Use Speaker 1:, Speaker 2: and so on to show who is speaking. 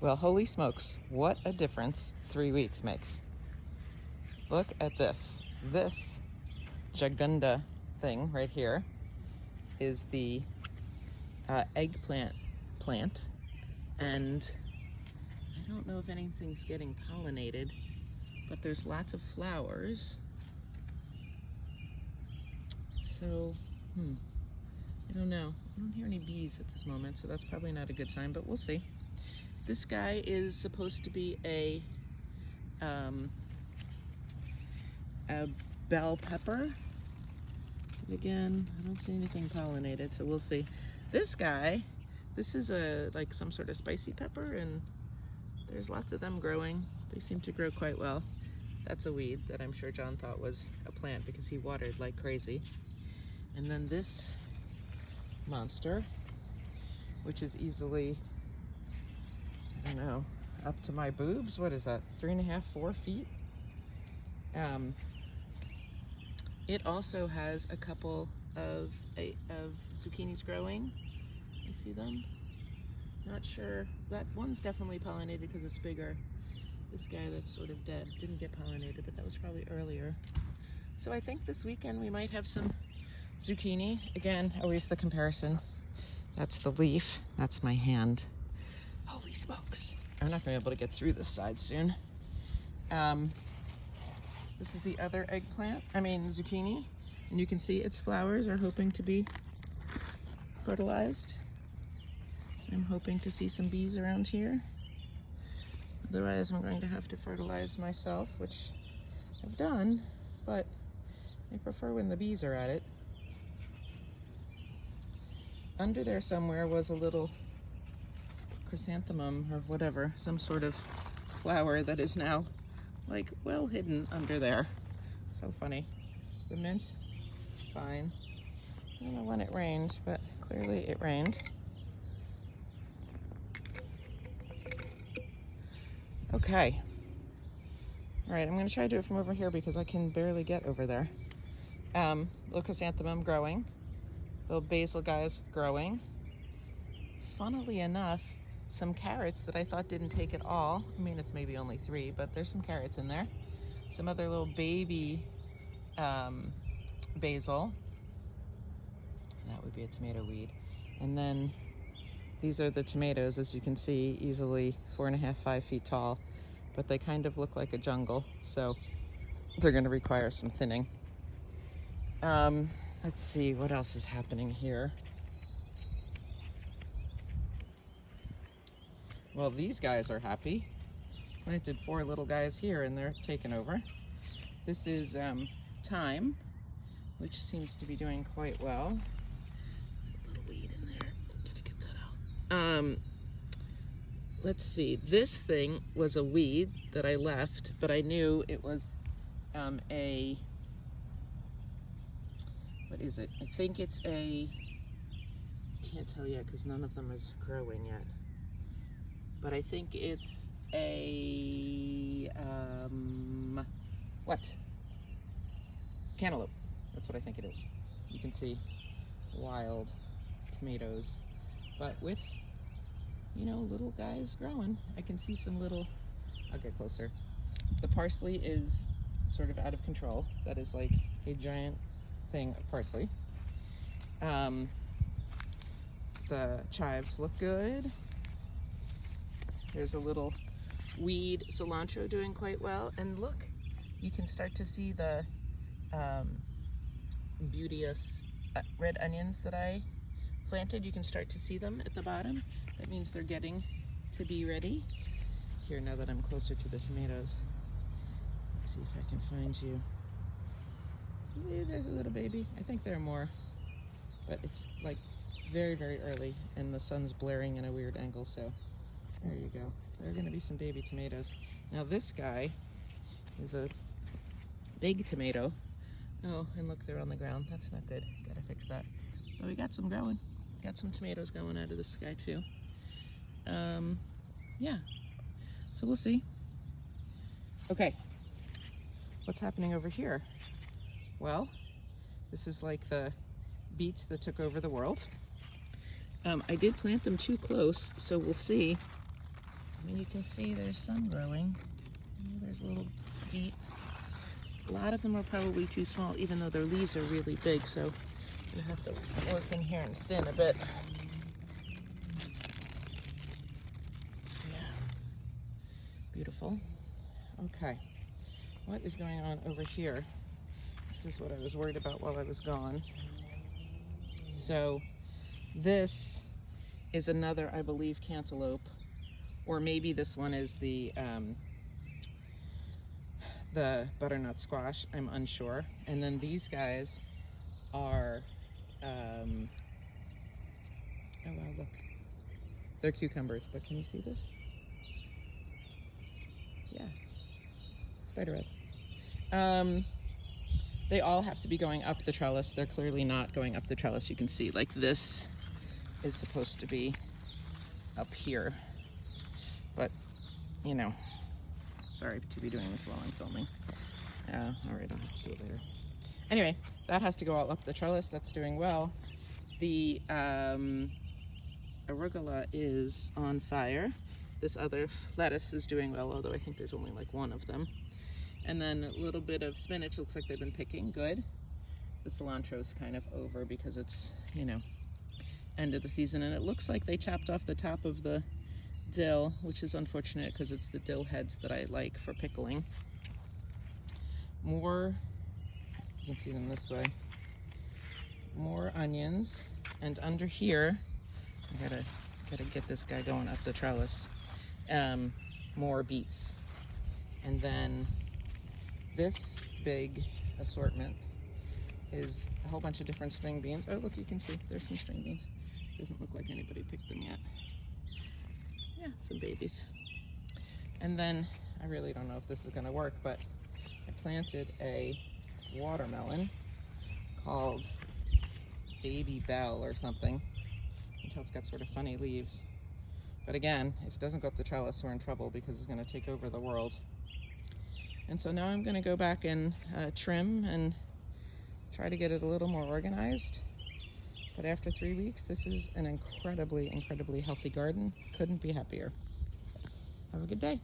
Speaker 1: Well, holy smokes, what a difference 3 weeks makes. Look at this. This Jagunda thing right here is the eggplant plant, and I don't know if anything's getting pollinated, but there's lots of flowers. So, I don't know. I don't hear any bees at this moment, so that's probably not a good sign, but we'll see. This guy is supposed to be a bell pepper. But again, I don't see anything pollinated, so we'll see. This guy, this is like some sort of spicy pepper, and there's lots of them growing. They seem to grow quite well. That's a weed that I'm sure John thought was a plant because he watered like crazy. And then this monster, which is easily, I don't know, up to my boobs. What is that, 3.5, 4 feet? It also has a couple of zucchinis growing. You see them? Not sure. That one's definitely pollinated because it's bigger. This guy that's sort of dead didn't get pollinated, but that was probably earlier. So I think this weekend we might have some zucchini. Again, always the comparison. That's the leaf. That's my hand. Holy smokes. I'm not going to be able to get through this side soon. This is the other zucchini. And you can see its flowers are hoping to be fertilized. I'm hoping to see some bees around here. Otherwise, I'm going to have to fertilize myself, which I've done, but I prefer when the bees are at it. Under there somewhere was a little chrysanthemum or whatever, some sort of flower that is now like well hidden under there. So funny. The mint, fine. I don't know when it rained, but clearly it rained. Okay. All right, I'm going to try to do it from over here because I can barely get over there. Little chrysanthemum growing. Little basil guys growing. Funnily enough, some carrots that I thought didn't take at all. I mean, it's maybe only 3, but there's some carrots in there. Some other little baby basil. That would be a tomato weed. And then these are the tomatoes, as you can see, easily 4.5, 5 feet tall, but they kind of look like a jungle, so they're going to require some thinning. Let's see what else is happening here. Well, these guys are happy. Planted 4 little guys here and they're taking over. This is thyme, which seems to be doing quite well. A little weed in there. Gotta get that out. Let's see. This thing was a weed that I left, but I knew it was what is it? I think it's can't tell yet because none of them is growing yet. But I think it's cantaloupe. That's what I think it is. You can see wild tomatoes, but with, little guys growing. I can see some little, I'll get closer. The parsley is sort of out of control. That is like a giant thing of parsley. The chives look good. There's a little weed cilantro doing quite well. And look, you can start to see the beauteous red onions that I planted. You can start to see them at the bottom. That means they're getting to be ready. Here, now that I'm closer to the tomatoes. Let's see if I can find you. There's a little baby. I think there are more. But it's like very, very early and the sun's blaring in a weird angle, so there you go. There are going to be some baby tomatoes. Now this guy is a big tomato. Oh, and look, they're on the ground. That's not good. Gotta fix that. But we got some growing. Got some tomatoes going out of this guy too. Yeah. So we'll see. Okay. What's happening over here? Well, this is like the beets that took over the world. I did plant them too close, so we'll see I mean, you can see there's some growing. There's a little deep. A lot of them are probably too small, even though their leaves are really big, so you have to work in here and thin a bit. Yeah. Beautiful. Okay. What is going on over here? This is what I was worried about while I was gone. So this is another, I believe, cantaloupe, or maybe this one is the butternut squash. I'm unsure. And then these guys are, oh wow, look, they're cucumbers. But can you see this? Yeah, spiderweb. They all have to be going up the trellis. They're clearly not going up the trellis. You can see, like, this is supposed to be up here, but you know, sorry to be doing this while I'm filming. All right, I'll have to do it later. Anyway, that has to go all up the trellis. That's doing well. The arugula is on fire. This other lettuce is doing well, although I think there's only like one of them. And then a little bit of spinach. Looks like they've been picking. Good. The cilantro's kind of over because it's, you know, end of the season. And it looks like they chopped off the top of the dill, which is unfortunate because it's the dill heads that I like for pickling. More, you can see them this way. More onions. And under here, I gotta get this guy going up the trellis. More beets. And then this big assortment is a whole bunch of different string beans. Oh, look, you can see there's some string beans. Doesn't look like anybody picked them yet. Yeah, some babies. And then, I really don't know if this is gonna work, but I planted a watermelon called Baby Bell or something. Until it's got sort of funny leaves. But again, if it doesn't go up the trellis, we're in trouble because it's gonna take over the world. And so now I'm gonna go back and trim and try to get it a little more organized. But after 3 weeks, this is an incredibly, incredibly healthy garden. Couldn't be happier. Have a good day.